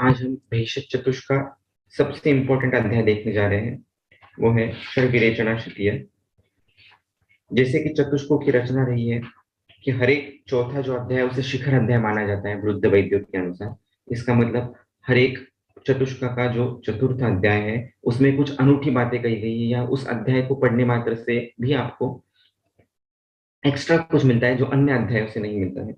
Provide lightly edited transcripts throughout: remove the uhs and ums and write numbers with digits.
आज हम भेषज चतुष्क का सबसे इम्पोर्टेंट अध्याय देखने जा रहे हैं। वो है षड विरेचना क्षत्रिय। जैसे कि चतुष्कों की रचना रही है कि हर एक चौथा जो अध्याय उसे शिखर अध्याय माना जाता है वृद्ध वैद्यों के अनुसार। इसका मतलब हर एक चतुष्क का जो चतुर्थ अध्याय है उसमें कुछ अनूठी बातें कही गई है, या उस अध्याय को पढ़ने मात्र से भी आपको एक्स्ट्रा कुछ मिलता है जो अन्य अध्यायों से नहीं मिलता है।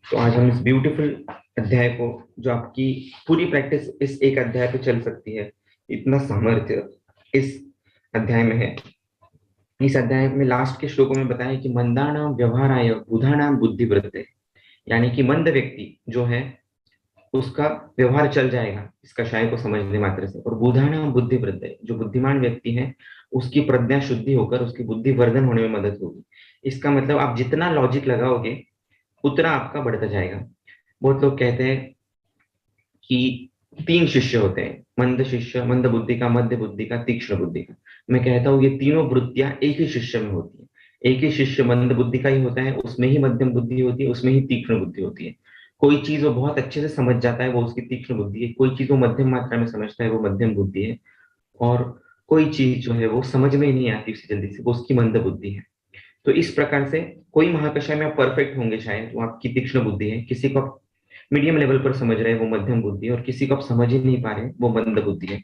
तो आज हम इस ब्यूटीफुल अध्याय को, जो आपकी पूरी प्रैक्टिस इस एक अध्याय पे चल सकती है, इतना सामर्थ्य इस अध्याय में है। इस अध्याय में लास्ट के श्लोकों में बताया कि मंदानाम व्यवहाराय बुधानाम बुद्धिवृत्ते, यानी कि मंद व्यक्ति जो है उसका व्यवहार चल जाएगा इस कषाय को समझने मात्र से, और बुधानाम बुद्धिवृत्ते, जो बुद्धिमान व्यक्ति है उसकी प्रज्ञा शुद्धि होकर उसकी बुद्धि वर्धन होने में मदद होगी। इसका मतलब आप जितना लॉजिक लगाओगे उतना आपका बढ़ता जाएगा। बहुत लोग कहते हैं कि तीन शिष्य होते हैं, मंद शिष्य, मंद बुद्धि का, मध्य बुद्धि का, तीक्ष्ण बुद्धि का। मैं कहता हूँ ये तीनों वृत्तियां एक ही शिष्य में होती है। एक ही शिष्य मंद बुद्धि का ही होता है, उसमें ही मध्यम बुद्धि होती है, उसमें ही तीक्ष्ण बुद्धि होती है। कोई चीज वो बहुत अच्छे से समझ जाता है, वो उसकी तीक्ष्ण बुद्धि है। कोई चीज वो मध्यम मात्रा में समझता है, वो मध्यम बुद्धि है। और कोई चीज जो है वो समझ में ही नहीं आती उसी जल्दी से, वो उसकी मंद बुद्धि है। तो इस प्रकार से कोई महाकषाय में आप परफेक्ट होंगे शायद, वो आपकी तीक्ष्ण बुद्धि है। किसी को आप मीडियम लेवल पर समझ रहे हैं, वो मध्यम बुद्धि है। और किसी को आप समझ ही नहीं पा रहे, वो मंद बुद्धि है।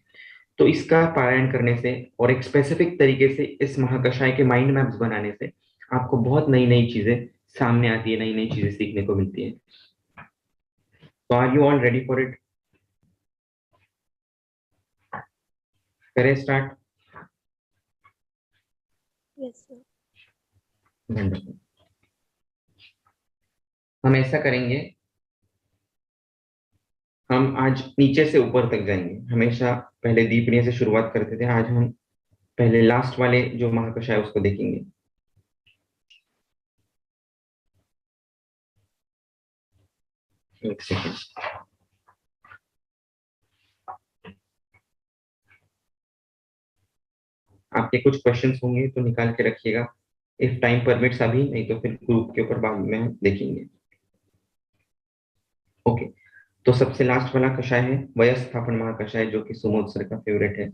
तो इसका पारायण करने से और एक स्पेसिफिक तरीके से इस महाकषाय के माइंड मैप्स बनाने से आपको बहुत नई नई चीजें सामने आती है, नई नई चीजें सीखने को मिलती है। तो are you all ready for it? करें स्टार्ट। Yes, sir. हम ऐसा करेंगे, हम आज नीचे से ऊपर तक जाएंगे। हमेशा पहले दीपनीय से शुरुआत करते थे, आज हम पहले लास्ट वाले जो महाकषाय उसको देखेंगे। एक सेकेंड। आपके कुछ क्वेश्चंस होंगे तो निकाल के रखिएगा, इफ टाइम परमिट्स अभी, नहीं तो फिर ग्रुप के ऊपर बाद में हम देखेंगे। ओके, तो सबसे लास्ट वाला कषाय है वयस्थापन महाकषाय, जो कि सुमोद सर का फेवरेट है।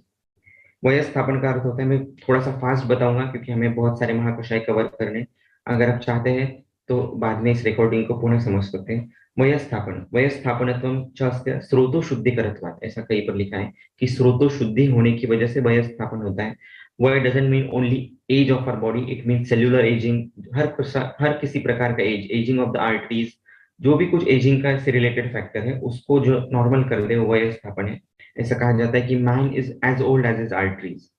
वयस्थापन का अर्थ होता है, मैं थोड़ा सा फास्ट बताऊंगा क्योंकि हमें बहुत सारे महाकषाय कवर करने। अगर आप चाहते हैं तो बाद में इस रिकॉर्डिंग को पुनः समझ सकते हैं। वयस्थापन, वयस्थापनत्वम च स्रोतो शुद्धिकरत्वात्, ऐसा कहीं पर लिखा है कि स्रोतो शुद्धि होने की वजह से वयस्थापन होता है। वय doesn't mean only age of our body, it mean cellular ageing. हर किसी प्रकार का age, ageing of the arteries, जो भी कुछ एजिंग का से रिलेटेड फैक्टर है उसको जो नॉर्मल कर दे वो वयस्थापन है। ऐसा कहा जाता है कि man is as old as is arteries.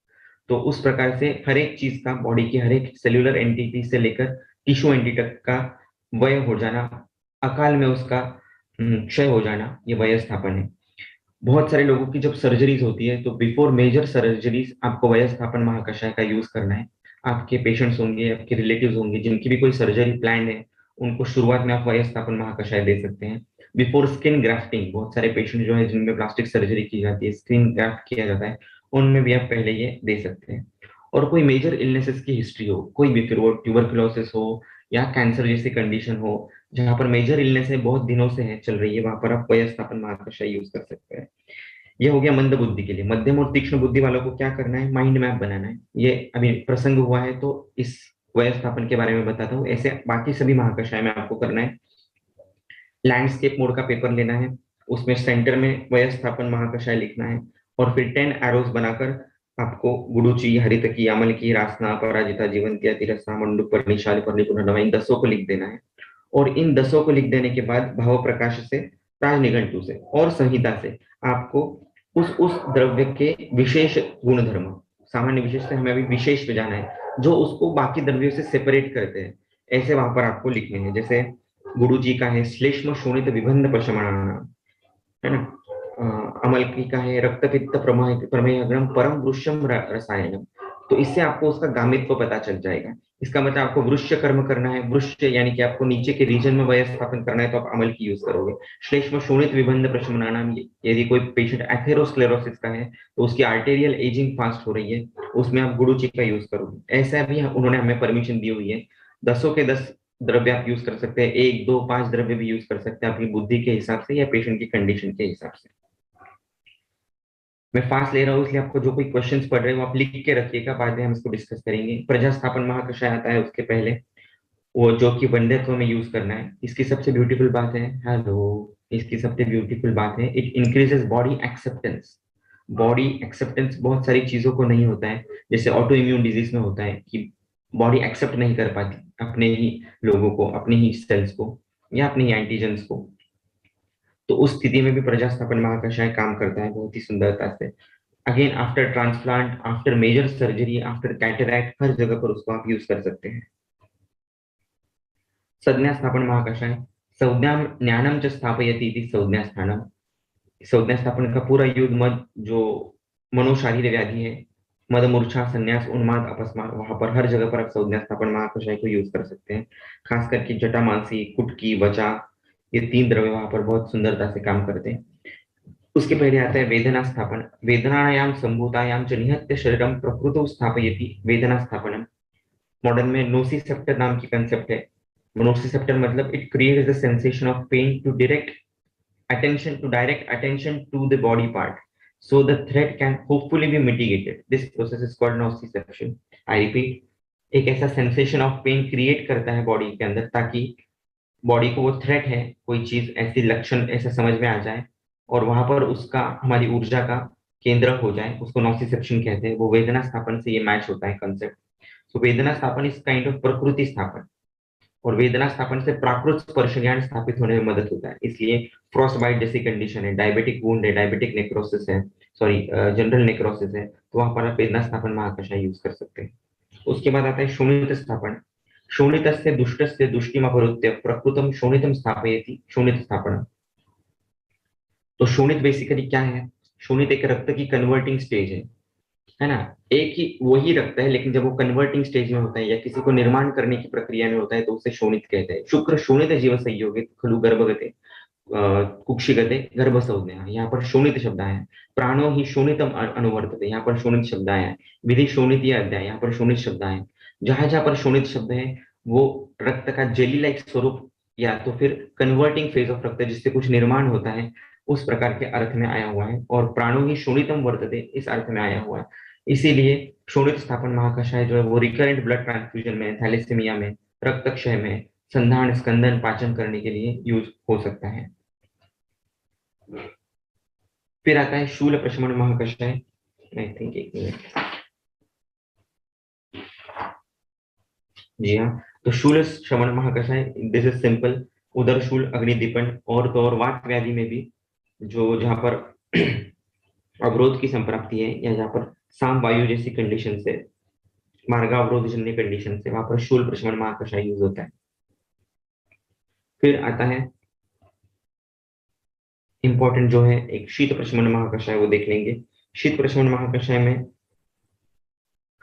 तो उस प्रकार से हर एक चीज का, बॉडी की हर एक सेल्युलर एंटिटी से लेकर टिश्यू एंटिटी तक का वय हो जाना, अकाल में उसका क्षय हो जाना, ये वयस्थापन है। बहुत सारे लोगों की जब सर्जरीज होती है तो बिफोर मेजर सर्जरीज आपको वयस्थापन महाकषाय का यूज करना है। आपके पेशेंट्स होंगे, आपके रिलेटिव्स होंगे जिनकी भी कोई सर्जरी प्लान है, उनको शुरुआत में आप वयस्थापन महाकषाय दे सकते हैं। बिफोर स्किन ग्राफ्टिंग, बहुत सारे पेशेंट जो है जिनमें प्लास्टिक सर्जरी की जाती है, स्किन ग्राफ्ट किया जाता है, उनमें भी आप पहले ये दे सकते हैं। और कोई मेजर इलनेसेस की हिस्ट्री हो, कोई भी, फिर वो ट्यूबरकुलोसिस हो या कैंसर जैसी कंडीशन हो, जहां पर मेजर इलनेस है बहुत दिनों से है, चल रही है, वहां पर आप वयस्थापन महाकषाय यूज कर सकते हैं। ये हो गया मंद बुद्धि के लिए। मध्यम और तीक्ष्ण बुद्धि वालों को क्या करना है? माइंड मैप बनाना है। ये अभी प्रसंग हुआ है तो इस वयस्थापन के बारे में बताता हूँ। ऐसे बाकी सभी महाकषाय में आपको करना है। लैंडस्केप मोड का पेपर लेना है, उसमें सेंटर में वयस्थापन महाकषाय लिखना है, और फिर 10 एरोज बनाकर आपको गुडुचि, हरितकी, यामल की, रासना, पराजिता, जीवंतिया, तिरस्सा, मंडूक, शाली, पुनर्नवा, इन 10 को लिख देना है। और इन 10 को लिख देने के बाद भाव प्रकाश से, राज निघंटु से और संहिता से आपको उस द्रव्य के विशेष गुणधर्म, सामान्य विशेष से हमें अभी विशेष पे जाना है, जो उसको बाकी द्रव्यों से सेपरेट करते हैं, ऐसे वहां पर आपको लिखने हैं। जैसे गुरु जी का है श्लेष्म शोणित विबंध प्रशमनाना, है ना। अमल की का है रक्त पित्त प्रमेय गणम परम वृक्षम रसायनम। तो इससे आपको उसका गामित्व पता चल जाएगा। इसका मतलब आपको वृक्ष कर्म करना है, वृक्ष यानी कि आपको नीचे के रीजन में वय स्थापन करना है, तो आप अमल की यूज करोगे। श्लेष्म शोणित विबंध प्रशमनानाम, यदि कोई पेशेंट एथेरोस्क्लेरोसिस का है तो उसकी आर्टेरियल एजिंग फास्ट हो रही है, उसमें आप गुरुची का यूज करोगे। ऐसा भी उन्होंने हमें परमिशन दी हुई है। 10 के 10 द्रव्य आप यूज कर सकते हैं, 1 2 5 द्रव्य भी यूज कर सकते हैं अपनी बुद्धि के हिसाब से या पेशेंट की कंडीशन के हिसाब से। मैं फास्ट ले रहा हूँ इसलिए आपको जो कोई क्वेश्चंस पढ़ रहे हो आप लिख के रखिएगा, बाद में हम इसको डिस्कस करेंगे। प्रजास्थापन महाकषाय आता है उसके पहले, वो जो कि वंध्यत्व में यूज करना है। इसकी सबसे ब्यूटीफुल बात है, हेलो, इसकी सबसे ब्यूटीफुल बात है, it increases body acceptance. Body acceptance बहुत सारी चीजों को नहीं होता है, जैसे ऑटो इम्यून डिजीज में होता है कि बॉडी एक्सेप्ट नहीं कर पाती अपने ही लोगों को, अपने ही सेल्स को या अपने ही एंटीजेंस को। तो उस स्थिति में भी प्रजास्थापन महाकषाय काम करता है बहुत ही सुंदरता से। Again after transplant, after major surgery, after cataract, हर जगह पर उसको आप यूज कर सकते हैं। संज्ञा स्थापन महाकषाय, संज्ञा ज्ञानम च स्थापयति इति संज्ञा स्थानम। संज्ञा स्थापन का पूरा युद्ध मद जो मनोशारीर व्याधि है, मद मूर्छा संन्यास उन्माद अपस्मार, वहां पर हर जगह पर आप संज्ञा स्थापन महाकषाय को यूज कर सकते हैं। खास करके जटामांसी, कुटकी, वचा, ये तीन द्रव्य वहां पर बहुत सुंदरता से काम करते हैं। उसके पहले आता है वेदना स्थापन, वेदनायाम संभूतायाम च निहत्य शरीरम प्रकृतो स्थापयति वेदना स्थापनम। मॉडर्न में नोसिसेप्टर नाम की कंसेप्ट है। नोसिसेप्टर मतलब it creates the sensation of pain to direct attention to the body part, so the threat can hopefully be mitigated. This process is called nociception. I repeat, एक ऐसा sensation of pen create करता है body के अंदर, ताकि body को वो threat है, कोई चीज ऐसी लक्षण ऐसा समझ में आ जाए और वहां पर उसका हमारी ऊर्जा का केंद्र हो जाए, उसको नॉसिसेप्शन कहते हैं। वो वेदना स्थापन से ये मैच होता है कंसेप्ट। सो वेदना स्थापन इज काइंड ऑफ प्रकृति स्थापन, और वेदना स्थापन से प्राकृत स्पर्श ज्ञान स्थापित होने में मदद होता है। इसलिए फ्रॉस्टबाइट जैसी कंडीशन है, डायबिटिक वुंड है, डायबिटिक नेक्रोसिस है, सॉरी जनरल नेक्रोसिस है, तो वहां पर आप वेदना स्थापन महाकषाय यूज कर सकते हैं। उसके बाद आता है शोणित स्थापन। शोणितस्य दुष्टस्य दुष्टिमपरुत्य प्रकृतम शोणितम स्थापयति शोणित स्थापन। तो शोणित बेसिकली क्या है? शोणित एक रक्त की कन्वर्टिंग स्टेज है ना। एक ही वही रक्त है, लेकिन जब वो कन्वर्टिंग स्टेज में होता है या किसी को निर्माण करने की प्रक्रिया में होता है तो उसे शोणित कहते हैं। शुक्र शोणित जीव संयोगित खलु गर्भगते कुक्षिगते गर्भ संज्ञा, यहाँ पर शोणित शब्द आया है। प्राणो ही शोणितम अनुवर्तते, यहाँ पर शोणित शब्द आया है। विधि शोणित अध्याय, यहाँ पर शोणित शब्द आए। जहां जहां पर शोणित शब्द है वो रक्त का जेली लाइक स्वरूप या तो फिर कन्वर्टिंग फेज ऑफ रक्त जिससे कुछ निर्माण होता है, उस प्रकार के अर्थ में आया हुआ है। और प्राणो ही शोणितम वर्तते इस अर्थ में आया हुआ है। इसीलिए शोणित स्थापन महाकषाय जो है वो रिकरेंट ब्लड ट्रांसफ्यूजन में, थैलेसीमिया में, रक्त क्षय में, संधान स्कंदन पाचन करने के लिए यूज हो सकता है। फिर आता है शूल प्रशमन महाकषाय। आई थिंक एक मिनट, जी हाँ। तो शूल श्रवण महाकषाय, दिस इज सिंपल। उदर शूल अग्निदीपन, और तो और वात व्याधि में भी जो जहां पर अवरोध की संप्राप्ति है या जहां पर साम वायु जैसी कंडीशन से, मार्गावरोध जन्य कंडीशन से, वहां पर शूल प्रशमन महाकषाय यूज होता है। फिर आता है इंपॉर्टेंट जो है एक शीत प्रशमन महाकषाय, वो देख लेंगे। शीत प्रशमन महाकषाय में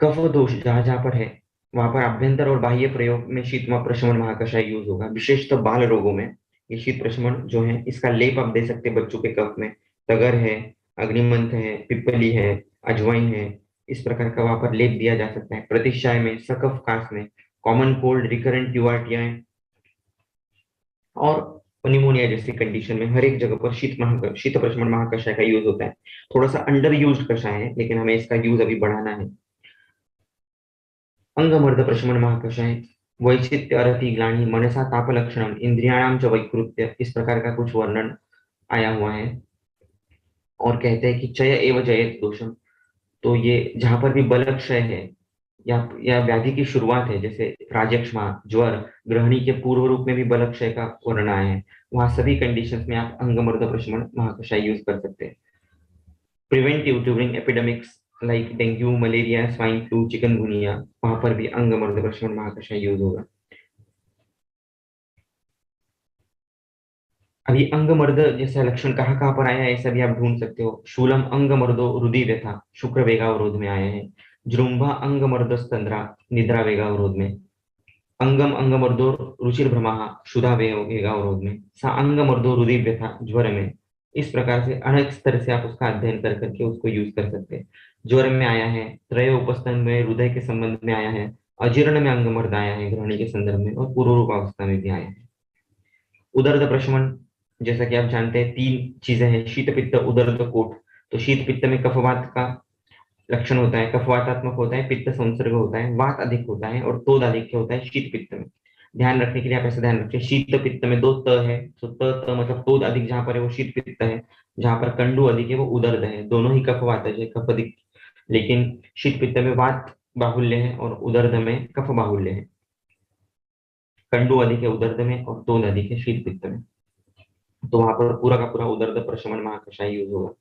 कफ दोष जहां जहां पर है वहां पर आभ्यंतर और बाह्य प्रयोग में शीत प्रशमन महाकषाय यूज होगा। विशेषतः बाल रोगों में ये शीत प्रशमन जो है, इसका लेप आप दे सकते हैं बच्चों के कफ में। तगर है, अग्निमंथ है, पिप्पली है, अजवाइन है, इस प्रकार का वहां पर लेप दिया जा सकता है। प्रतिशाय में, सकफ कास में, कॉमन कोल्ड, रिकरेंट यूआरटीआई और निमोनिया जैसी कंडीशन में हर एक जगह पर शीत प्रशमन महाकषाय का यूज होता है। थोड़ा सा अंडर यूज कषाय है, लेकिन हमें इसका यूज अभी बढ़ाना है। अंगमर्द प्रशमन महाकषाय, वैचित्य अरति ग्लानि मनसा ताप लक्षणम इंद्रियाणाम च वैकृत्य, इस प्रकार का कुछ वर्णन आया हुआ है। और कहते हैं कि चय एव जयत दोषम। तो ये जहां पर भी बल क्षय है या व्याधि की शुरुआत है, जैसे प्राजक्ष्मा, ज्वर, ग्रहणी के पूर्व रूप में भी बल क्षय का वर्णन आया है, वहां सभी कंडीशंस में आप अंगमर्द प्रशमन महाकषाय यूज कर सकते हैं। Preventive during epidemics like dengue, malaria, swine flu, chikungunya, वहां पर भी अंगमर्द प्रशमन महाकषाय यूज होगा। अभी अंगमर्द जैसा लक्षण कहाँ कहाँ पर आया है ऐसा भी आप ढूंढ सकते हो। शूलम अंगमर्दो रुधि व्यथा, शुक्र वेगावरोध में आया है। जृंभा अंगमर्द स्तंद्रा, निद्रा वेगावरोध में। अंगम अंगमर्दो रुचिर भ्रमा, क्षुधा वेगावरोध में। सा अंगमर्दो रुधि व्यथा, ज्वर में। इस प्रकार से अनेक स्तर से आप उसका अध्ययन कर करके उसको यूज कर सकते हैं। ज्वर में आया है, त्रय उपस्तन में हृदय के संबंध में आया है, अजीर्ण में अंगमर्द आया है ग्रहणी के संदर्भ में, और पूर्व रूप अवस्था में भी आया है। उदर्द प्रशमन, जैसा कि आप जानते हैं तीन चीजें हैं, शीत पित्त उदर्द कोट। तो शीत पित्त में कफवात का लक्षण होता है, कफवातात्मक होता है, पित्त संसर्ग होता है, वात अधिक होता है और तोद अधिक होता है शीत पित्त में। ध्यान रखने के लिए आप ऐसा ध्यान रखिए, शीत पित्त में दो त है, तो त मतलब तोद अधिक जहां पर है वो शीत पित्त है, जहां पर कंडु अधिक है वो उदर्द है, दोनों ही कफवातज है, कफ अधिक। लेकिन शीत पित्त में वात बाहुल्य है और उदर्द में कफ बाहुल्य है। कंडु अधिक है उदर्द में और तोद अधिक है शीत पित्त में। तो वहां पर पूरा का पूरा उदर्द प्रशमन महाकषाय यूज होगा।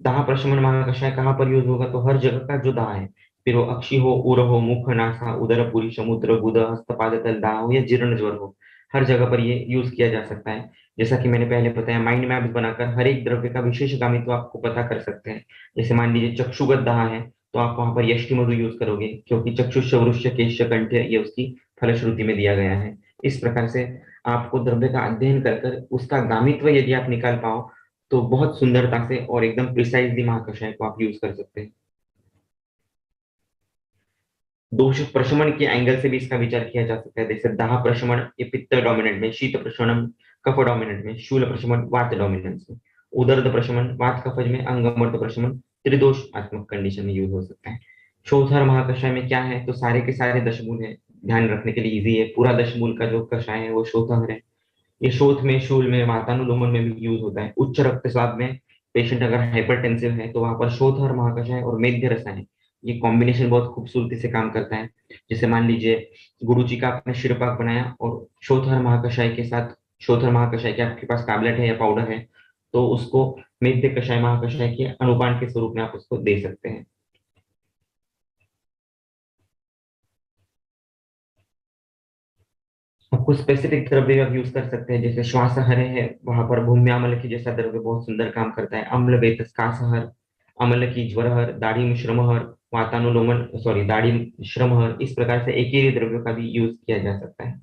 दाह प्रशमन महाकषाय कहाँ पर यूज होगा? तो हर जगह का जो दाह है, फिर वो अक्षी हो, उर हो, मुख, नासा, उदर, पुरी, समुद्र, गुद, हस्तपाद, तल दाह हो या जीर्ण ज्वर हो, हर जगह पर ये यूज किया जा सकता है। जैसा कि मैंने पहले बताया, माइंड मैप्स बनाकर हर एक द्रव्य का विशेष गामित्व आपको पता कर सकते हैं। जैसे मान लीजिए चक्षुगत दाह है, तो आप वहां पर यष्टि मधु यूज करोगे, क्योंकि चक्षुष, वृक्ष, केश, कंठ ये उसकी फलश्रुति में दिया गया है। इस प्रकार से आपको द्रव्य का अध्ययन कर कर उसका गामित्व यदि आप निकाल पाओ, तो बहुत सुंदरता से और एकदम प्रिसाइजली महाकषाय को आप यूज कर सकते हैं। दोष प्रशमन के एंगल से भी इसका विचार किया जा सकता है। जैसे दाह प्रशमन ये पित्त डोमिनेंट में, शीत प्रशमन कफ डोमिनेंट में, शूल प्रशमन वात डोमिनेंस में, उदर्द प्रशमन वात कफज में, अंगमर्द प्रशमन त्रिदोषात्मक कंडीशन में यूज हो सकता है। शोधर महाकषाय में क्या है? तो सारे के सारे दशमूल है, ध्यान रखने के लिए इजी है। पूरा दशमूल का जो कषाय है वो शोधर है। ये शोथ में, शूल में, वातानुलोमन में भी यूज होता है। उच्च रक्तचाप में पेशेंट अगर हाइपरटेंसिव है तो वहां पर शोथर महाकषाय और मेध्य रसायन, ये कॉम्बिनेशन बहुत खूबसूरती से काम करता है। जैसे मान लीजिए गुरु जी का आपने शिरपाक बनाया और शोथर महाकषाय के साथ, शोथर महाकषाय के आपके पास टैबलेट है या पाउडर है, तो उसको मेध्य कषाय महाकषाय के अनुपान के स्वरूप में आप उसको दे सकते हैं। कुछ स्पेसिफिक द्रव्य आप यूज कर सकते हैं, जैसे श्वासहर है, वहां पर भूम्यामल की जैसा द्रव्य बहुत सुंदर काम करता है। अम्ल वेतस्कासहर, अम्ल की ज्वरहर, दाढ़ी मिश्रमहर, वातानुलोमन सॉरी दाढ़ी श्रमहर, इस प्रकार से एक ही द्रव्य का भी यूज किया जा सकता है।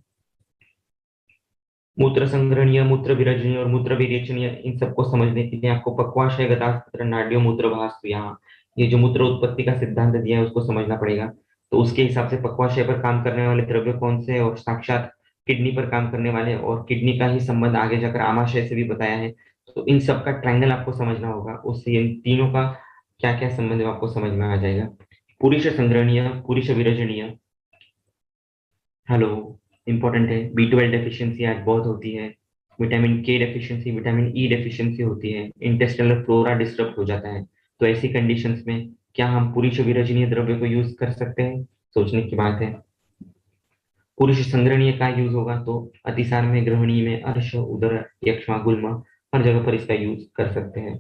मूत्र संग्रहणीय, मूत्र विरजनीय और मूत्र विरेचनीय, इन सबको समझने के लिए आपको पक्वाशय गतास्त्र नाड्यो मूत्र भास्तु, यहाँ ये जो मूत्र उत्पत्ति का सिद्धांत दिया है उसको समझना पड़ेगा। तो उसके हिसाब से पक्वाशय पर काम करने वाले द्रव्य कौन से हैं और साक्षात किडनी पर काम करने वाले, और किडनी का ही संबंध आगे जाकर आमाशय से भी बताया है। तो इन सब का ट्रायंगल आपको समझना होगा, उससे इन तीनों का क्या क्या संबंध है वो आपको समझ में आ जाएगा। पुरुष संग्रहणीय, पुरुष विरजनीय, हेलो, इंपॉर्टेंट है। B12 डेफिशिएंसी आज बहुत होती है, विटामिन के डेफिशिएंसी, विटामिन ई डेफिशिएंसी होती है, इंटेस्टिनल फ्लोरा डिस्टर्ब हो जाता है। तो ऐसी कंडीशंस में क्या हम पुरुष विरजनीय द्रव्य को यूज कर सकते हैं? सोचने की बात है। पुरुष संग्रहणीय का यूज होगा तो अतिसार में, ग्रहणीय में, अर्श, उदर, यक्ष्मा, गुल्म, हर जगह पर इसका यूज कर सकते हैं।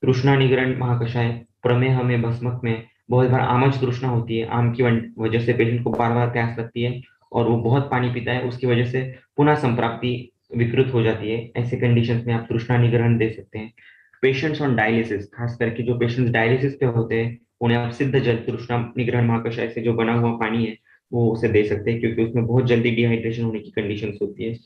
तृष्णा निग्रहण महाकषाय, प्रमेह में, भस्मक में, बहुत बार आमज तृष्णा होती है, आम की वजह से पेशेंट को बार बार प्यास लगती है और वो बहुत पानी पीता है, उसकी वजह से पुनः संप्राप्ति विकृत हो जाती है। ऐसे कंडीशंस में आप तृष्णा निग्रहण दे सकते हैं। पेशेंट्स ऑन डायलिसिस, खास करके जो पेशेंट्स डायलिसिस पे होते हैं, उन्हें आप सिद्ध जल तृष्णा निग्रहण महाकषाय से जो बना हुआ पानी है वो उसे दे सकते हैं, क्योंकि उसमें बहुत जल्दी डिहाइड्रेशन होने की कंडीशंस होती है।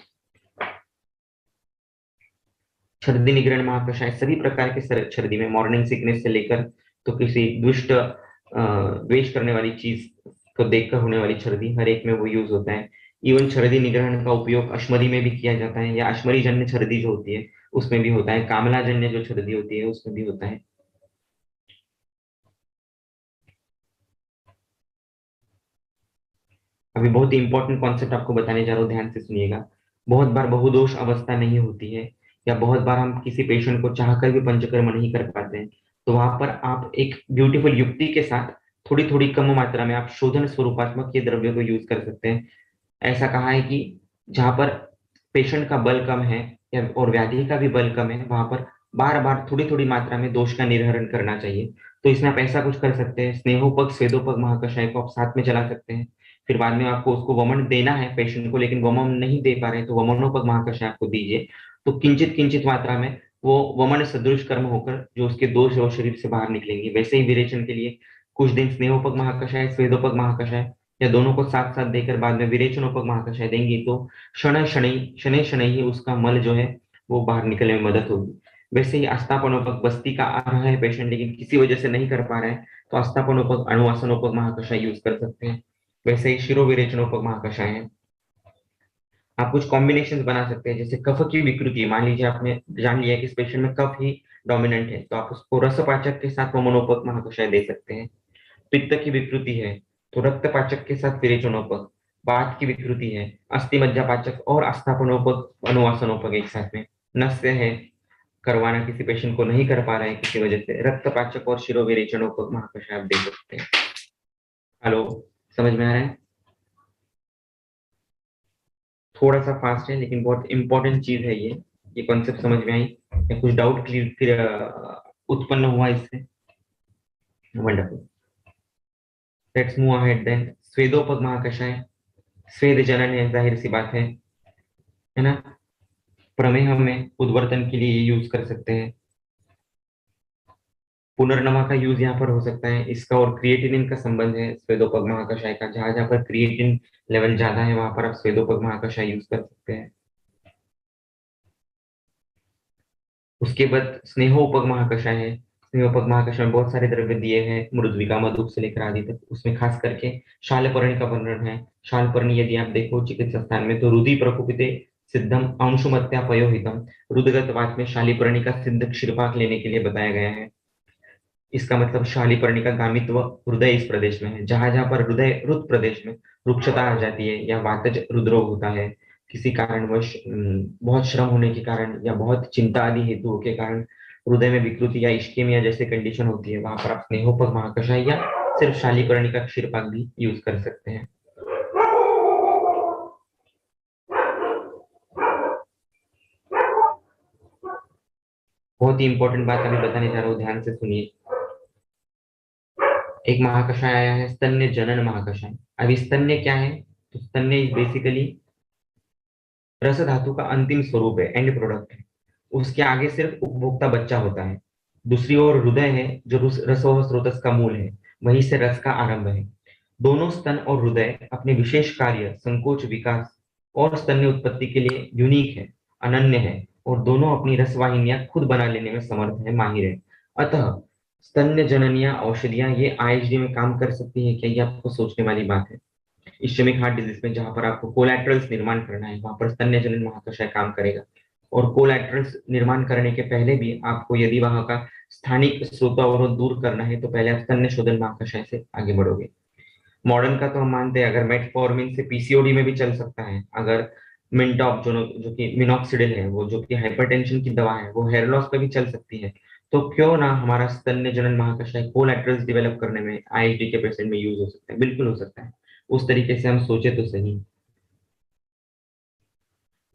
छर्दी निग्रहण महाकषाय, सभी प्रकार के छर्दी में, मॉर्निंग सिकनेस से लेकर तो किसी दुष्ट द्वेष करने वाली चीज को देखकर होने वाली छर्दी, हर एक में वो यूज होता है। इवन छर्दी निग्रहण का उपयोग अश्मरी में भी किया जाता है, या अश्मरी जन्य छर्दी जो होती है उसमें भी होता है, कामला जन्य जो छर्दी होती है उसमें भी होता है। अभी बहुत ही इंपॉर्टेंट कॉन्सेप्ट आपको बताने जा रहा हूँ, ध्यान से सुनिएगा। बहुत बार बहुदोष अवस्था नहीं होती है, या बहुत बार हम किसी पेशेंट को चाहकर भी पंचकर्म नहीं कर पाते हैं, तो वहां पर आप एक ब्यूटीफुल युक्ति के साथ थोड़ी थोड़ी कम मात्रा में आप शोधन स्वरूपात्मक ये द्रव्य को यूज कर सकते हैं। ऐसा कहा है कि जहां पर पेशेंट का बल कम है या और व्याधि का भी बल कम है, वहां पर बार बार थोड़ी थोड़ी मात्रा में दोष का निर्हरण करना चाहिए। तो इसमें आप ऐसा कुछ कर सकते हैं, स्नेहोपग स्वेदोपग महाकषाय को आप साथ में चला सकते हैं। फिर बाद में आपको उसको वमन देना है पेशेंट को, लेकिन वमन नहीं दे पा रहे हैं, तो वमनोपग महाकषाय आपको दीजिए। तो किंचित किंचित मात्रा में वो वमन सदृश कर्म होकर जो उसके दोष है वो शरीर से बाहर निकलेंगे। वैसे ही विरेचन के लिए कुछ दिन स्नेहोपग महाकषाय, स्वेदोपग महाकषाय या दोनों को साथ साथ देकर बाद में विरेचनोपग महाकषाय देंगी, तो शनै शनै ही उसका मल जो है वो बाहर निकलने में मदद होगी। वैसे ही आस्थापनोपग, बस्ती का आ रहा है पेशेंट लेकिन किसी वजह से नहीं कर पा रहा है, तो आस्थापनोपग, अणुवासनोपग महाकषाय यूज कर सकते हैं। वैसे ही शिरोविरेचनोपग महाकषाय है। आप कुछ कॉम्बिनेशन बना सकते हैं, जैसे कफ की विकृति, मान लीजिए आपने जान लिया कि इस पेशेंट में कफ ही डोमिनेंट है तो आप उसको रसपाचक के साथ वमनोपक महाकषाय दे सकते हैं। पित्त की विकृति है तो रक्तपाचक के साथ विरेचनोपक। वात की विकृति है अस्थि मज्जापाचक और अस्थापनोपक अनुवासनोपक एक साथ में। नस्य है, करवाना किसी पेशेंट को नहीं कर पा रहे हैं किसी वजह से, रक्तपाचक और शिरोविरेचनोपक महाकषाय आप दे सकते हैं। हेलो, समझ में आ रहा है? थोड़ा सा फास्ट है लेकिन बहुत इंपॉर्टेंट चीज है ये कॉन्सेप्ट समझ में आई या कुछ डाउट क्लियर उत्पन्न हुआ इससे? Wonderful, let's move ahead then. स्वेदोपक महाकषाय, स्वेद जनन है, जाहिर सी बात है ना। प्रमेह में उद्वर्तन के लिए यूज कर सकते हैं। पुनर्नमा का यूज यहाँ पर हो सकता है, इसका और क्रिएटिनिन का संबंध है स्वेदोपक महाकषाय का। जहां जहां पर क्रिएटिन लेवल ज्यादा है वहां पर आप स्वेदोपक महाकषाय यूज कर सकते हैं। उसके बाद स्नेहोपक महाकषाय है। स्नेहोपक महाकषाय में बहुत सारे द्रव्य दिए हैं, मृद्विका मधुक से लेकर आदि तक। उसमें खास करके शालपर्णी का वर्णन है। शालपर्णी यदि आप देखो चिकित्सा स्थान में तो रुधि प्रकोपिते सिद्धम अंशुमत्या पयोहितम, रुदगत वात में शालिपर्णी का सिद्ध क्षीरपाक लेने के लिए बताया गया है। इसका मतलब शालिपर्णी का गामित्व हृदय इस प्रदेश में है। जहां जहां पर हृदय रुद प्रदेश में रुक्षता आ जाती है या वातज हृदरोग होता है किसी कारणवश, बहुत श्रम होने के कारण या बहुत चिंता आदि हेतुओं के कारण हृदय में विकृति या इश्केमिया जैसे कंडीशन होती है, वहां पर आप स्नेहोपक महाकषाय या सिर्फ शालिपर्णी का क्षीरपाक भी यूज कर सकते हैं। बहुत ही इंपॉर्टेंट बात अभी बताने जा रहा हूँ, ध्यान से सुनिए। एक महाकषाय आया है स्तन्य जनन महाकषाय। अब स्तन्य क्या है? तो स्तन्य बेसिकली रस धातु का अंतिम स्वरूप है, एंड प्रोडक्ट है। उसके आगे सिर्फ उपभोक्ता बच्चा होता है। दूसरी ओर हृदय है जो रसोह स्रोतस का मूल है, वहीं से रस का आरंभ है। दोनों स्तन और हृदय अपने विशेष कार्य संकोच विकास और स्तन्य उत्पत्ति के लिए यूनिक है, अनन्य है, और दोनों अपनी रसवाहिनियां खुद बना लेने में समर्थ है, माहिर है। अतः स्तन्य जननियां औषधियां ये आईएचडी में काम कर सकती है क्या? ये आपको सोचने वाली बात है। इस्केमिक हार्ट डिजीज में जहां पर आपको कोलैटरल्स निर्माण करना है वहां पर स्तन्य जनन महाकषाय काम करेगा। और कोलैटरल्स निर्माण करने के पहले भी आपको यदि वहां का स्थानिक स्रोत अवरोध दूर करना है तो पहले आप स्तन्य शोधन महाकषाय से आगे बढ़ोगे। मॉडर्न का तो हम मानते हैं, अगर मेटफॉर्मिन से पीसीओडी में भी चल सकता है। अगर मिनटॉप जो कि मिनॉक्सिडिल है, वो जो कि हाइपरटेंशन की दवा है, वो हेयर लॉस पे भी चल सकती है। तो क्यों ना हमारा स्तन्य जनन महाकषाय कोलैटरल्स डेवलप करने में आईआईटी के पेशेंट में यूज हो सकता है? बिल्कुल हो सकता है। उस तरीके से हम सोचे तो सही।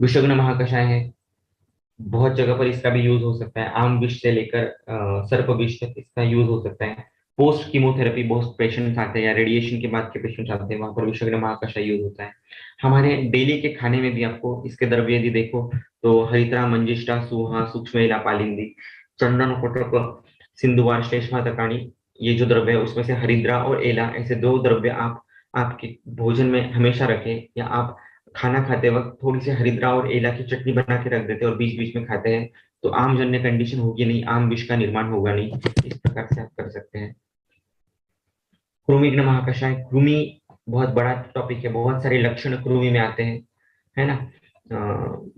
विषग्न महाकषाय है, बहुत जगह पर इसका भी यूज हो सकता है। आम विष से लेकर सर्प विष तक इसका यूज हो सकता है। पोस्ट कीमोथेरेपी बहुत पेशेंट्स आते हैं या रेडिएशन के बाद के पेशेंट्स आते हैं, वहां पर विषग्न महाकषाय यूज होता है। हमारे डेली के खाने में भी आपको इसके द्रव्य यदि देखो तो हरिद्रा, मंजिष्ठा, सूहा, सूक्ष्म इला, पालिंदी, चंदन, कोटक, सिंधुवार, श्लेष्मातकाणी, ये जो द्रव्य है उसमें से हरिद्रा और एला ऐसे दो द्रव्य आप आपके भोजन में हमेशा रखें, या आप खाना खाते वक्त थोड़ी सी हरिद्रा और एला की चटनी बना के रख देते हैं और बीच बीच में खाते हैं, तो आम जन्य कंडीशन होगी नहीं, आम विष का निर्माण होगा नहीं। इस प्रकार से आप कर सकते हैं। कृमिघ्न महाकषाय, कृमि बहुत बड़ा टॉपिक है, बहुत सारे लक्षण कृमि में आते हैं, है ना।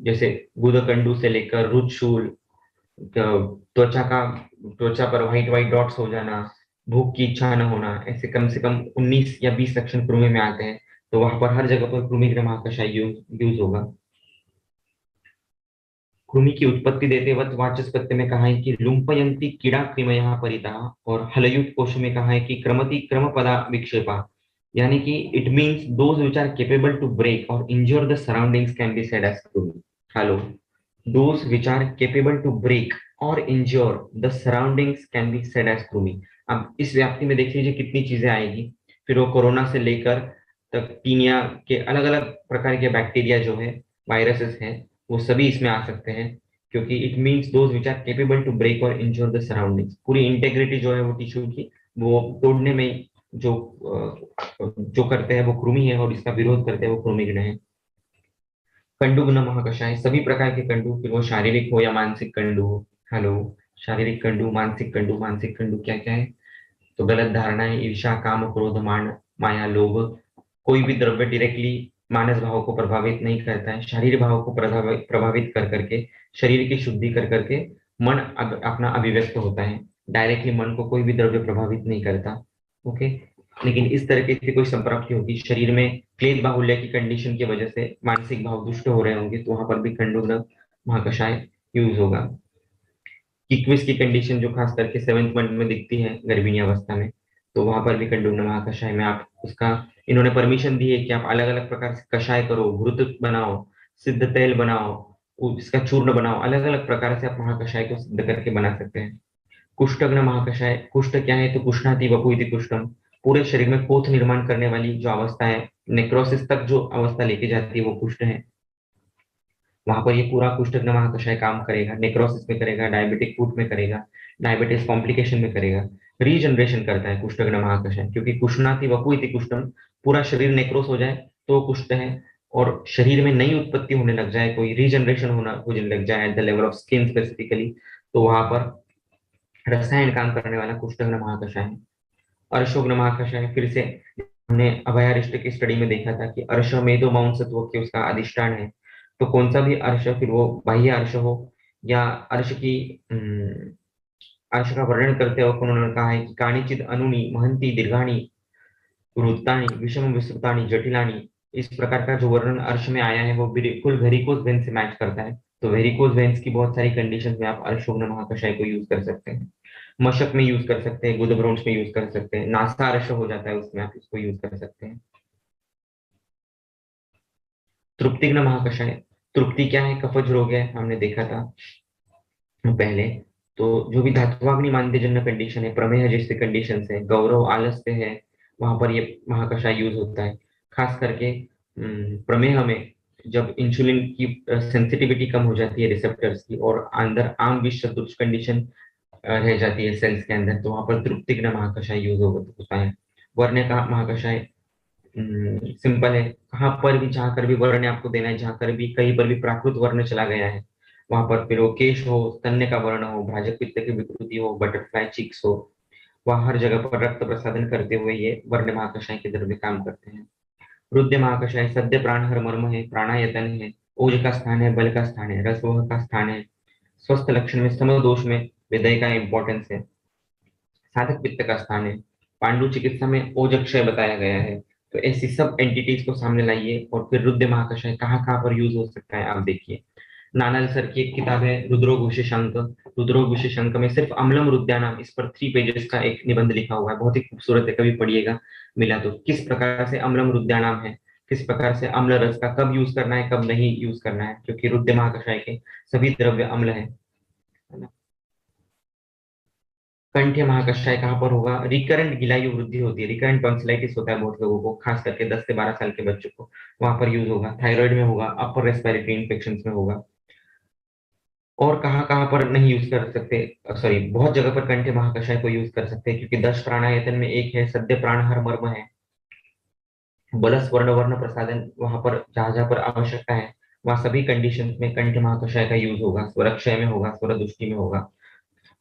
जैसे गुदकंडू से लेकर रुद्धशूल, त्वचा पर व्हाइट व्हाइट डॉट्स हो जाना, भूख की इच्छा न होना, ऐसे कम से कम 19 या 20 लक्षण कृमि में आते हैं। तो वहां पर हर जगह पर कृमिघ्न महाकषाय यूज होगा। कृमि की उत्पत्ति देते वक्त वाचस्पत्य में कहा है कि लुम्पयंती कीड़ा कृमयः परितः, और हलयुक्त कोश में कहा है कि क्रमति क्रम पदा विक्षेपा, यानी कि it means those which are capable to break or injure the surroundings can be said as कृमि। Hello, those which are capable to break or injure the surroundings can be said as कृमि। अब इस व्याप्ति में देख लीजिए कितनी चीजें आएगी। फिर वो कोरोना से लेकर तक टीनिया के अलग अलग प्रकार के बैक्टीरिया जो है, वायरसेस हैं, वो सभी इसमें आ सकते हैं, क्योंकि it means those which are capable to break और इंश्योर द सराउंडिंग्स। पूरी इंटेग्रिटी जो है वो टिश्यू की, वो तोड़ने में जो जो करते हैं वो कृमि है, और इसका विरोध करते हैं वो कृमिघ्न है। कंडुघ्न महाकषाय, सभी प्रकार के कंडू, फिर वो शारीरिक हो या मानसिक कंडू हो। हेलो, शारीरिक कंडू, मानसिक कंडू, मानसिक कंडू क्या क्या है? तो गलत धारणाएं, ईर्ष्या, काम, क्रोध, मान, माया, लोभ। कोई भी द्रव्य डायरेक्टली मानस भाव को प्रभावित नहीं करता है, शरीर भाव को प्रभावित कर करके, शरीर की शुद्धि कर करके मन अपना अभिव्यक्त होता है, डायरेक्टली मन को कोई भी द्रव्य प्रभावित नहीं करता। ओके, लेकिन इस तरीके की कोई संप्राप्ति होगी शरीर में, क्लेद बाहुल्य की कंडीशन की वजह से मानसिक भाव दुष्ट हो रहे होंगे, तो वहां पर भी खंडूग्न महाकषाय यूज होगा। किकमिस की कंडीशन जो खास करके 7th मंथ में दिखती है गर्भिणी अवस्था में, तो वहां पर भी कंडूग्न महाकषाय में आप उसका, इन्होंने परमिशन दी है कि आप अलग अलग प्रकार से कषाय करो, घृत बनाओ, सिद्ध तेल बनाओ, इसका चूर्ण बनाओ, अलग अलग प्रकार से आप महाकषाय को सिद्ध करके बना सकते हैं। कुष्ठग्न महाकषाय, कुष्ठ क्या है, तो कुष्णाति वपुइति कुष्ठम, पूरे शरीर में कोथ निर्माण करने वाली जो अवस्था है, नेक्रोसिस तक जो अवस्था लेके जाती है वो कुष्ठ है। वहां पर ये पूरा कुष्ठग्न महाकषाय काम करेगा, नेक्रोसिस में करेगा, डायबिटिक फूट में करेगा, डायबिटीज कॉम्प्लिकेशन में करेगा, रीजनरेशन करता है कुष्ठग्न महाकषाय, क्योंकि कुष्णाति वपुइति कुष्ठम, पूरा शरीर नेक्रोस हो जाए तो कुष्ठ है, और शरीर में नई उत्पत्ति होने लग जाए, कोई रीजनरेशन होने लग जाए at the level of skin specifically, तो वहां पर रसायन काम करने वाला कुष्ठग्न महाकषाय है। अर्शोग्न महाकषाय फिर से हमने अभयारिष्ट की स्टडी में देखा था कि अर्श मेदो मौंसत्व के उसका अधिष्ठान है। तो कौन सा भी अर्श, फिर वो बाह्य अर्श हो या अर्श की अर्श का वर्णन करते वक्त उन्होंने कहा है कि कानिचिद अनुनी महंती दीर्घाणी वृत्तानी विषम विस्तृतानी जटिलानी, इस प्रकार का जो वर्णन अर्श में आया है वो बिल्कुल वेरिकोज वेन से मैच करता है। तो वेरिकोज वेन्स की बहुत सारी कंडीशंस में आप अर्शोग्न महाकषाय को यूज कर सकते हैं, मशक में यूज कर सकते हैं, गुदब्रोंस में यूज कर सकते हैं, नासा अर्श हो जाता है उसमें आप इसको यूज कर सकते हैं। तृप्तिग्न महाकषाय, तृप्ति क्या है, कफज रोग है, हमने देखा था पहले। तो जो भी धात्वाग्नि मांद्यजन्य कंडीशन है, प्रमेह जैसे कंडीशन है, गौरव आलस्य है, वहां पर ये महाकषाय यूज होता है। खास करके प्रमेह में जब इंसुलिन की सेंसिटिविटी कम हो जाती है रिसेप्टर्स की, और अंदर आम विष सदृश कंडीशन रह जाती है सेल्स के अंदर, तो वहां पर तृप्तिग्न महाकषाय यूज होता है। वर्ण का महाकषाय सिंपल है, कहाँ पर भी जहां कर भी वर्ण आपको देना है, जहां कर भी कहीं पर भी प्राकृत वर्ण चला गया है, वहां पर फिर वो केश हो, स्तन्य का वर्ण हो, भाजक पित्त की विकृति हो, बटरफ्लाई चिक्स हो, वहां हर जगह पर रक्त प्रसादन करते हुए ये वर्ण महाकषाय के द्रव्य काम करते हैं। रुद्र महाकषाय सद्य प्राण हर मर्म है, प्राणायतन है, ओज का स्थान है, बल का स्थान है, रसवह का स्थान है, स्वस्थ लक्षण में समदोष में विदय का इंपॉर्टेंस है, साधक पित्त का स्थान है, पांडु चिकित्सा में ओजक्षय बताया गया है। तो ऐसी सब एंटिटीज को सामने लाइए, और फिर रुद्र महाकषाय कहाँ कहाँ पर यूज हो सकता है आप देखिए। नानाल सर की एक किताब है रुद्रोग विशेषांक, रुद्रोग विशेषांक में सिर्फ अम्लम रुद्यानाम, इस पर 3 पेजेस का एक निबंध लिखा हुआ है, बहुत ही खूबसूरत है, कभी पढ़िएगा मिला तो, किस प्रकार से अम्लम रुद्यानाम है, किस प्रकार से अम्ल रस का कब यूज करना है कब नहीं यूज करना है, क्योंकि रुद्र महाकषाय के सभी द्रव्य अम्ल है ना। कंठ्य महाकषाय कहाँ पर होगा, रिकरेंट गिलायु वृद्धि होती है, रिकरेंट टॉन्सिलाइटिस होता है बहुत लोगों को, खास करके 10 से 12 साल के बच्चों को, वहां पर यूज होगा। थायराइड में होगा, अपर रेस्पिरेटरी इन्फेक्शन में होगा। और कहाँ कहाँ पर नहीं यूज कर सकते, सॉरी, बहुत जगह पर कंठ्य महाकषाय को यूज कर सकते हैं, क्योंकि 10 प्राणायतन में एक है सद्य प्राण हर मर्म है, बलस वर्ण वर्ण प्रसादन, वहां पर जहां जहां पर आवश्यकता है वहां सभी कंडीशंस में कंठ्य महाकषाय का यूज होगा। स्वरक्षय में होगा, स्वर दृष्टि में होगा,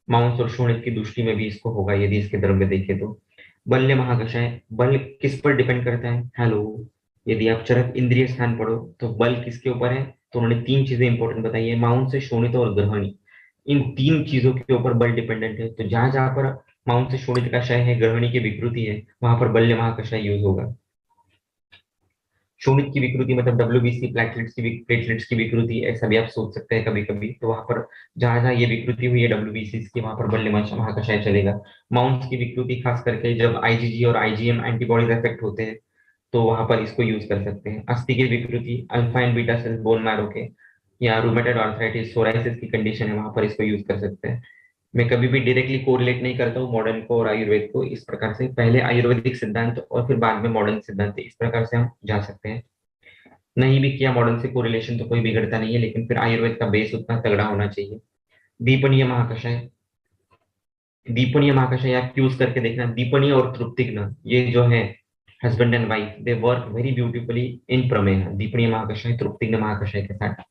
माउंस और शून्य की दृष्टि में भी इसको होगा यदि इसके द्रव्य देखे तो। बल्य महाकषाय, बल किस पर डिपेंड करता है, हेलो, यदि आप चरक इंद्रिय स्थान पढ़ो तो बल किसके ऊपर है, तो उन्होंने 3 चीजें इंपॉर्टेंट बताई है, माउंट से शोणित और ग्रहणी, इन 3 चीजों के ऊपर बल डिपेंडेंट है। तो जहां जहां पर माउंट से शोणित का क्षय है, ग्रहणी की विकृति है, वहां पर बल्य महाकषाय यूज होगा। शोणित की विकृति मतलब डब्ल्यूबीसी प्लेटलेट्स की विकृति, ऐसा भी आप सोच सकते हैं कभी कभी, तो वहां पर जहां जहां ये विकृति हुई है डब्ल्यूबीसी की, वहां पर बल्य महाकषाय चलेगा। माउंट्स की विकृति खास करके जब आईजीजी और आईजीएम एंटीबॉडीज इफेक्ट होते हैं, तो वहां पर इसको यूज कर सकते हैं। अस्थि की विकृति, alpha and beta cells bone marrow के, या रूमेटॉइड आर्थराइटिस सोराइसिस की कंडीशन है, वहां पर इसको यूज कर सकते हैं। मैं कभी भी डायरेक्टली कोरिलेट नहीं करता हूँ मॉडर्न को और आयुर्वेद को, इस प्रकार से पहले आयुर्वेदिक सिद्धांत और फिर बाद में मॉडर्न सिद्धांत, इस प्रकार से हम जा सकते हैं। नहीं भी किया मॉडर्न से कोरिलेशन तो कोई बिगड़ता नहीं है, लेकिन फिर आयुर्वेद का बेस उतना तगड़ा होना चाहिए। दीपनीय महाकषाय, दीपनीय महाकषाय आप यूज करके देखना, दीपनीय और तृप्तिग्न ये जो है husband and wife, they work very beautifully in प्रमेय, दीपनीय महाकषाय तृप्तिग्न महाकषाय के साथ।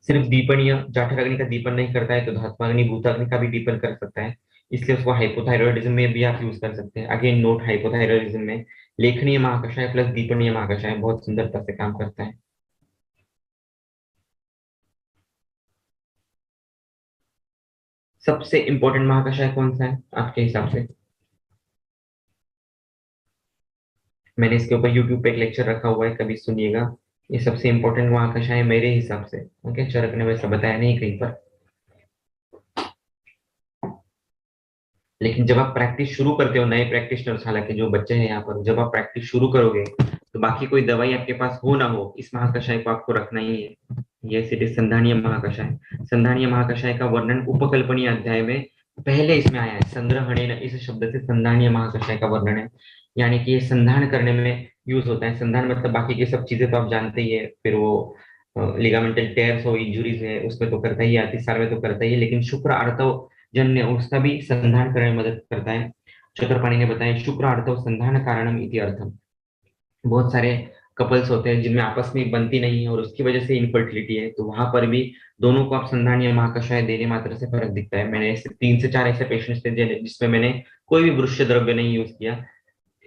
सिर्फ दीपनीय जाठराग्नि का दीपन नहीं करता है, तो धात्वाग्नि भूताग्नि का भी दीपन कर सकता है, इसलिए उसको हाइपोथायरॉयडिज्म में भी आप यूज कर सकते हैं। अगेन नोट, हाइपोथायरॉयडिज्म में लेखनीय महाकषाय प्लस दीपनीय महाकषाय बहुत सुंदरता से काम करता है। सबसे इंपॉर्टेंट महाकषाय कौन सा है आपके हिसाब से? मैंने इसके ऊपर यूट्यूब पे एक लेक्चर रखा हुआ है, कभी सुनिएगा। ये सबसे इंपॉर्टेंट महाकषाय है मेरे हिसाब से। ओके, चरक ने वैसा बताया नहीं कहीं पर, लेकिन जब आप प्रैक्टिस शुरू करते हो, नए प्रैक्टिशनर्स, हालांकि जो बच्चे हैं यहाँ पर, जब आप प्रैक्टिस शुरू करोगे तो बाकी कोई दवाई आपके पास हो ना हो, इस महाकषाय को आपको रखना ही है। ये सिर्फ संधानीय महाकषाय। संधानीय महाकषाय का वर्णन उपकल्पनीय अध्याय में पहले इसमें आया है। संग्रहणेन इस शब्द से संधानीय महाकषाय का वर्णन है, यानी कि ये संधान करने में यूज होता है। संधान मतलब बाकी की सब चीजें तो आप जानते ही है, फिर वो लिगामेंटल टेयर्स हो, इंजुरीज है, उसमें तो करता ही है, अतिसार में तो करता ही है, लेकिन शुक्र आर्तव जन्य उसका भी संधान करने में मदद करता है। चक्रपाणि ने बताया शुक्र आर्तव संधान कारणम इति अर्थम। बहुत सारे कपल्स होते हैं जिनमें आपस में बनती नहीं है और उसकी वजह से इनफर्टिलिटी है, तो वहां पर भी दोनों को आप संधान या महाकषाय देने मात्र से फर्क दिखता है। मैंने ऐसे 3 से 4 ऐसे पेशेंट्स थे जिसमें मैंने कोई भी वृक्ष द्रव्य नहीं यूज किया।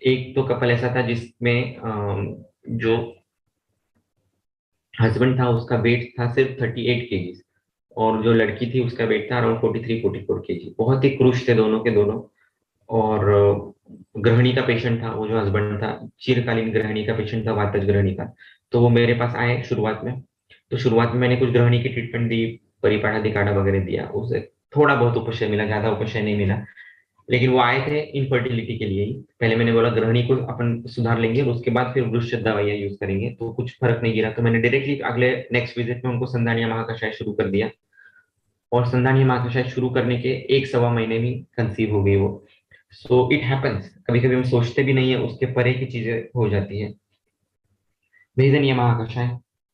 एक तो कपल ऐसा था जिसमें जो हस्बैंड था उसका वेट था सिर्फ 38 kg, और जो लड़की थी उसका वेट था अराउंड 43-44 kg। बहुत ही क्रूश थे दोनों के दोनों। और गृहिणी का पेशेंट था वो जो हस्बैंड था, चिरकालीन गृहिणी का पेशेंट था, वातज गृहिणी का। तो वो मेरे पास आए शुरुआत में। तो शुरुआत में मैंने कुछ गृहिणी की ट्रीटमेंट दी, परिपाठा दिकाढ़ा वगैरह दिया, उसे थोड़ा बहुत उपशय मिला, ज्यादा उपशय नहीं मिला। लेकिन वो आए थे इनफर्टिलिटी के लिए ही। पहले मैंने बोला गृहिणी को अपन सुधार लेंगे और उसके बाद फिर वृक्ष दवाइयां यूज करेंगे, तो कुछ फर्क नहीं गिरा, तो मैंने डायरेक्टली अगले नेक्स्ट विजिट में उनको संधानिया महाकषाय शुरू कर दिया। और संधानीय महाकषाय शुरू करने के 1 सवा महीने में कंसीव हो गई वो। सो इट हैपन्स, कभी कभी हम सोचते भी नहीं है, उसके परे की चीजें हो जाती है। भेदनीय महाकषाय,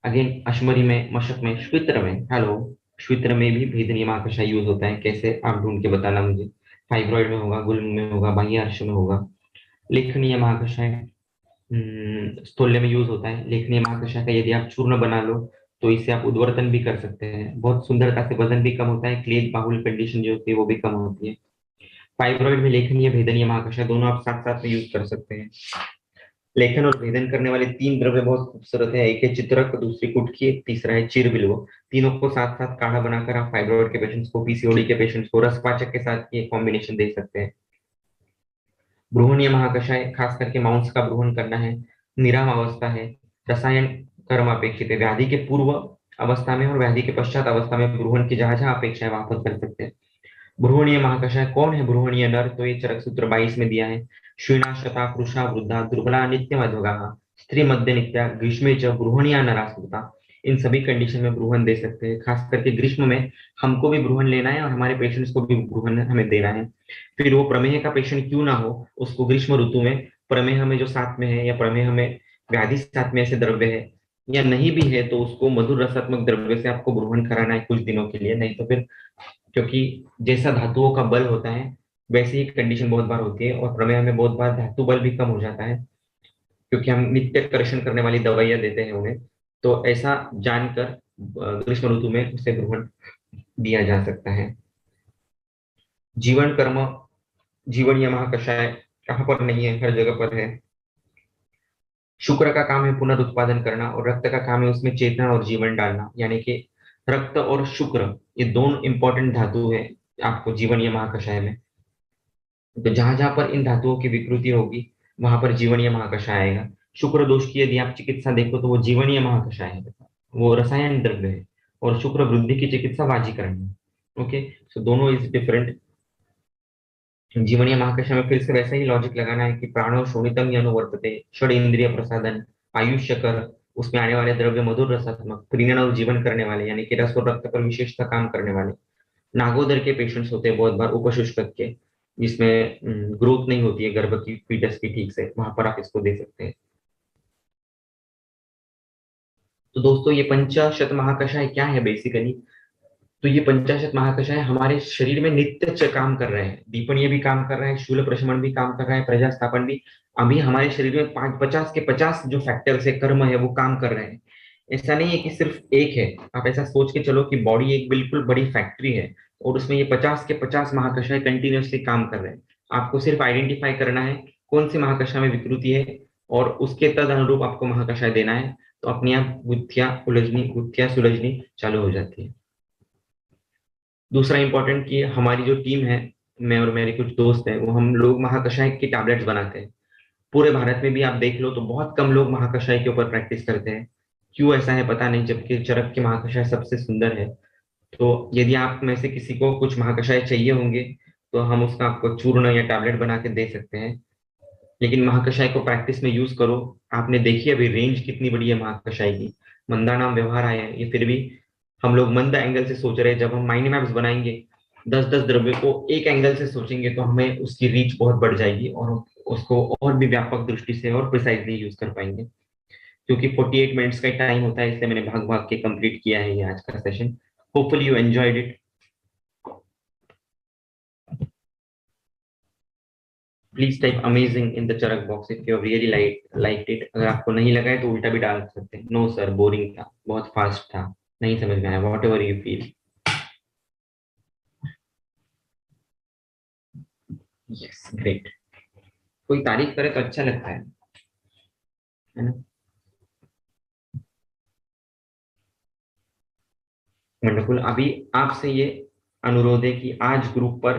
अगेन अश्मरी में, मशक में, श्वित्र में, हेलो, श्वित्र में भी भेदनीय महाकषाय यूज होता है। कैसे, आप ढूंढ के बताना मुझे। फाइब्रॉइड में होगा, गुल्म में होगा, बाह्य अर्श में होगा। लेखनीय महाकषाय स्थूल्य में यूज होता है। लेखनीय महाकषाय का यदि आप चूर्ण बना लो तो इससे आप उद्वर्तन भी कर सकते हैं, बहुत सुंदरता से वजन भी कम होता है, क्लेश बाहुल कंडीशन जो होती है वो भी कम होती है। फाइब्रॉइड में लेखनीय भेदनीय महाकषाय दोनों आप साथ साथ में यूज कर सकते हैं। लेखन और भेदन करने वाले 3 द्रव्य बहुत खूबसूरत है। एक है चित्रक, दूसरी कुटकी, तीसरा है चीरबिलव। तीनों को साथ साथ काढ़ा बनाकर आप फाइब्रॉइड के पेशेंट्स को, पीसीओडी के पेशेंट्स को रसपाचक के साथ ये कॉम्बिनेशन दे सकते हैं। भ्रूणीय महाकषाय, खास करके मांस का भ्रूण करना है, निराम अवस्था है, रसायन कर्म अपेक्षित है। व्याधि के पूर्व अवस्था में और व्याधि के पश्चात अवस्था में भ्रूण की जहां जहां अपेक्षा है वहां पर कर सकते हैं। भ्रूणीय महाकषाय कौन है भ्रूणीय नर, तो ये चरक सूत्र 22 में दिया है। क्षीणा शता कृशा वृद्धा दुर्बला नित्य मध्वगा, स्त्री मध्य नित्या ग्रीष्मे च भ्रूणिया नरा स्मृता। इन सभी कंडीशन में भ्रूण दे सकते हैं। खास करके ग्रीष्म में हमको भी भ्रूण लेना है और हमारे पेशेंट्स को भी भ्रूण हमें देना है। फिर वो प्रमेह का पेशेंट क्यों ना हो, उसको ग्रीष्म ऋतु में प्रमेह में जो साथ में है, या प्रमेह में व्याधि साथ में ऐसे द्रव्य है, या नहीं भी है तो उसको मधुर रसात्मक द्रव्य से आपको भ्रूण कराना है कुछ दिनों के लिए। नहीं तो फिर, क्योंकि जैसा धातुओं का बल होता है वैसे ही कंडीशन बहुत बार होती है, और प्रमेह में बहुत बार धातु बल भी कम हो जाता है, क्योंकि हम नित्य कर्षण करने वाली दवाइयां देते हैं उन्हें। तो ऐसा जानकर ग्रीष्म ऋतु में उसे ग्रहण दिया जा सकता है। जीवन कर्म, जीवन या महाकषाय कहाँ पर नहीं है, हर जगह पर है। शुक्र का काम है पुनरुत्पादन करना, और रक्त का काम है उसमें चेतना और जीवन डालना, यानी कि रक्त और शुक्र ये दोनों इंपॉर्टेंट धातु है आपको जीवन या महाकषाय में। तो जहां जहां पर इन धातुओं की विकृति होगी वहां पर जीवनीय महाकषाय आएगा। शुक्र दोष की यदि आप चिकित्सा देखो तो वो जीवनीय महाकषाय है, वो रसायन द्रव्य है। और शुक्र वृद्धि की चिकित्सा वाजीकरण है। ओके, सो दोनों इज डिफरेंट। जीवनीय महाकषाय में फिर से वैसा ही लॉजिक लगाना है कि प्राणो शोणितम अनुवर्तते, षड इंद्रिय प्रसादन, आयुष्य कर, उसमें आने वाले द्रव्य मधुर रसात्मक, प्रीणन और जीवन करने वाले, यानी कि रस और रक्त पर विशेषता काम करने वाले। नागोदर के पेशेंट्स होते हैं बहुत बार, उपशुष्क के, जिसमें ग्रोथ नहीं होती है गर्भ की, फीटस की ठीक से, वहां पर आप इसको दे सकते हैं। तो दोस्तों ये पंचाशत महाकषाय क्या है बेसिकली? तो ये पंचाशत महाकषाय हमारे शरीर में नित्य काम कर रहे हैं। दीपन ये भी काम कर रहा है, शूल प्रशमन भी काम कर रहा है, प्रजास्थापन भी। अभी हमारे शरीर में 50 के 50 जो फैक्टर्स है, कर्म है, वो काम कर रहे हैं। ऐसा नहीं है कि सिर्फ एक है। आप ऐसा सोच के चलो कि बॉडी एक बिल्कुल बड़ी फैक्ट्री है और उसमें ये 50 के 50 महाकषाय कंटिन्यूसली काम कर रहे हैं। आपको सिर्फ आइडेंटिफाई करना है कौन सी महाकषा में विकृति है और उसके तद अनुरूप आपको महाकषाय देना है, तो अपनी आप गुत्थियां सुलझनी चालू हो जाती है। दूसरा इंपॉर्टेंट कि हमारी जो टीम है, मैं और मेरे कुछ दोस्त हैं, वो हम लोग महाकषाय की टैबलेट्स बनाते हैं। पूरे भारत में भी आप देख लो तो बहुत कम लोग महाकषाय के ऊपर प्रैक्टिस करते हैं। क्यों ऐसा है पता नहीं, जबकि चरक के महाकषाय सबसे सुंदर है। तो यदि आप में से किसी को कुछ महाकषाय चाहिए होंगे तो हम उसका आपको चूर्ण या टैबलेट बना के दे सकते हैं। लेकिन महाकषाय को प्रैक्टिस में यूज करो। आपने देखी अभी रेंज कितनी बड़ी है महाकषाय की। मंदा नाम व्यवहार आया है, ये फिर भी हम लोग मंद एंगल से सोच रहे हैं। जब हम माइंड मैप्स बनाएंगे 10-10 द्रव्य को एक एंगल से सोचेंगे तो हमें उसकी रीच बहुत बढ़ जाएगी और उसको और भी व्यापक दृष्टि से और प्रिसाइजली यूज कर पाएंगे। क्योंकि 48 मिनट्स का टाइम होता है, इसलिए मैंने भाग भाग के कंप्लीट किया है ये आज का session. Hopefully you enjoyed it. Please type amazing in the चरक box if you really like it. अगर आपको नहीं लगा है तो उल्टा भी डाल सकते हैं, नो सर बोरिंग था, बहुत फास्ट था, नहीं समझ में आया, what ever you feel. Yes great. कोई तारीफ करे तो अच्छा लगता है ना। वंडरफुल। अभी आपसे ये अनुरोध है कि आज ग्रुप पर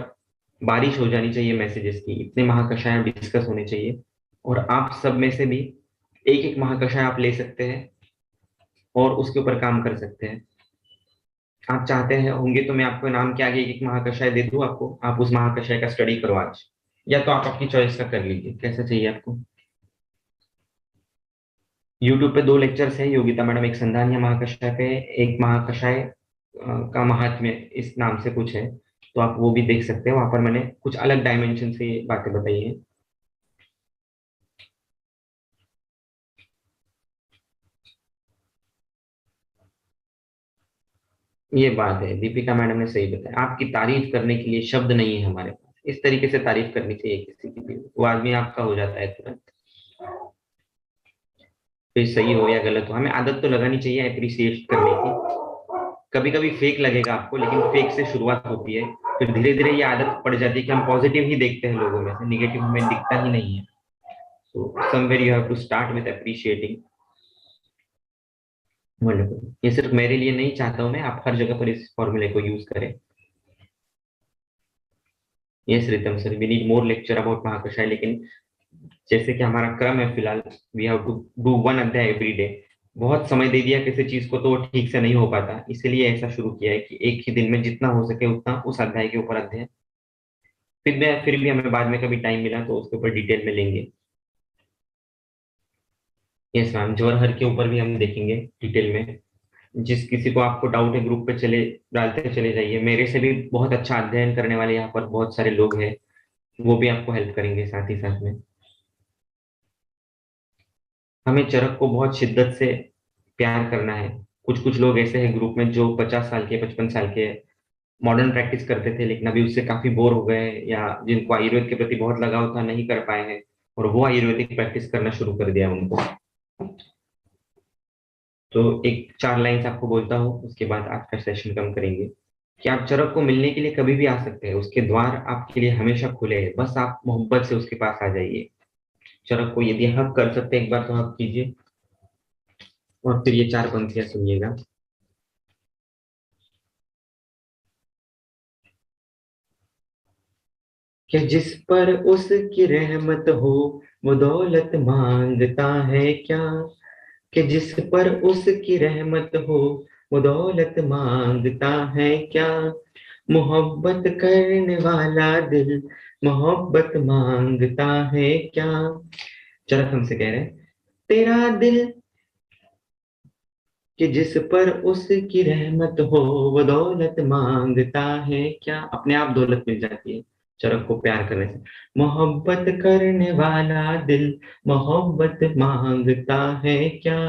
बारिश हो जानी चाहिए मैसेजेस की, इतने महाकषाय डिस्कस होने चाहिए। और आप सब में से भी एक एक महाकषाय आप ले सकते हैं और उसके ऊपर काम कर सकते हैं। आप चाहते हैं होंगे तो मैं आपको नाम के आगे एक एक महाकषाय दे दूं आपको, आप उस महाकषाय का स्टडी करो आज। या तो आप अपनी चॉइस का कर लीजिए, कैसा चाहिए आपको। यूट्यूब पे 2 लेक्चर्स हैं, योगिता मैडम एक संधानीय महाकषाय पे, एक महाकषाय का महात्म्य इस नाम से कुछ है। तो आप वो भी देख सकते हैं, वहां पर मैंने कुछ अलग डायमेंशन से बातें बताई हैं। ये बात है, दीपिका मैडम ने सही बताया, आपकी तारीफ करने के लिए शब्द नहीं है हमारे पास। इस तरीके से तारीफ करनी चाहिए किसी की भी, वो आदमी आपका हो जाता है तुरंत। फिर सही हो या गलत हो, हमें आदत तो लगानी चाहिए अप्रिसिएट करने की। कभी कभी फेक लगेगा आपको, लेकिन फेक से शुरुआत होती है। फिर धीरे धीरे ये आदत पड़ जाती है कि हम पॉजिटिव ही देखते हैं लोगों में से, निगेटिव हमें दिखता ही नहीं है। So somewhere you have to start with appreciating. Wonderful. ये सिर्फ मेरे लिए नहीं चाहता हूं मैं, आप हर जगह पर इस फॉर्मूले को यूज करें। Yes Ritam sir, we need more lecture about महाकषाय। लेकिन जैसे कि हमारा क्रम है फिलहाल, वी हैव टू डू 1 अध्याय एवरी डे। बहुत समय दे दिया किसी चीज को तो वो ठीक से नहीं हो पाता, इसीलिए ऐसा शुरू किया है कि एक ही दिन में जितना हो सके उतना उस अध्याय के ऊपर अध्ययन। फिर भी हमें बाद में कभी टाइम मिला तो उसके ऊपर डिटेल में लेंगे। यस मैम, जवाहर के ऊपर भी हम देखेंगे डिटेल में। जिस किसी को आपको डाउट है ग्रुप पे चले डालते चले जाइए, मेरे से भी बहुत अच्छा अध्ययन करने वाले यहाँ पर बहुत सारे लोग हैं, वो भी आपको हेल्प करेंगे साथ ही साथ में। हमें चरक को बहुत शिद्दत से प्यार करना है। कुछ कुछ लोग ऐसे हैं ग्रुप में जो 50 साल के 55 साल के मॉडर्न प्रैक्टिस करते थे, लेकिन अभी उससे काफी बोर हो गए हैं, या जिनको आयुर्वेद के प्रति बहुत लगाव था नहीं कर पाए हैं, और वो आयुर्वेदिक प्रैक्टिस करना शुरू कर दिया उनको। तो एक 4 लाइन्स आपको बोलता हूँ, उसके बाद आज का सेशन कम करेंगे। कि आप चरक को मिलने के लिए कभी भी आ सकते हैं, उसके द्वार आपके लिए हमेशा खुले हैं, बस आप मोहब्बत से उसके पास आ जाइए। चरक को यदि हक कर सकते हैं एक बार तो हक कीजिए। और फिर ये 4 पंक्तियां सुनिएगा। कि जिस पर उसकी रहमत हो वो दौलत मांगता है क्या। कि जिस पर उसकी रहमत हो वो दौलत मांगता है क्या। मोहब्बत करने वाला दिल मोहब्बत मांगता है क्या। चरक हमसे कह रहे हैं, तेरा दिल कि जिस पर उसकी रहमत हो वो दौलत मांगता है क्या। अपने आप दौलत मिल जाती है चरक को प्यार करने से। मोहब्बत करने वाला दिल मोहब्बत मांगता है क्या।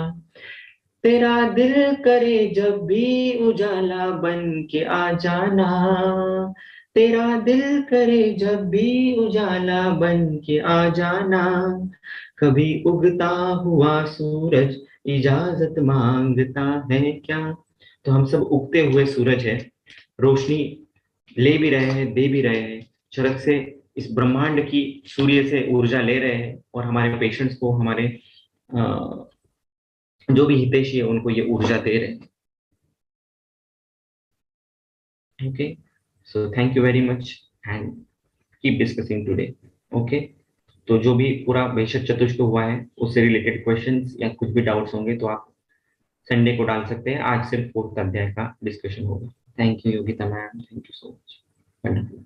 तेरा दिल करे जब भी उजाला बन के आ जाना। तेरा दिल करे जब भी उजाला बन के आ जाना। कभी उगता हुआ सूरज इजाजत मांगता है क्या। तो हम सब उगते हुए सूरज है, रोशनी ले भी रहे हैं दे भी रहे हैं चरक से। इस ब्रह्मांड की सूर्य से ऊर्जा ले रहे हैं और हमारे पेशेंट्स को, हमारे जो भी हितैषी है उनको ये ऊर्जा दे रहे हैं। Okay. So thank you very much and keep discussing today. Okay, तो जो भी पूरा बेशक चतुष्क हुआ है उससे रिलेटेड क्वेश्चंस या कुछ भी डाउट्स होंगे तो आप संडे को डाल सकते हैं। आज सिर्फ 4th अध्याय का डिस्कशन होगा। Thank you Yogita ma'am, thank you so much. Wonderful.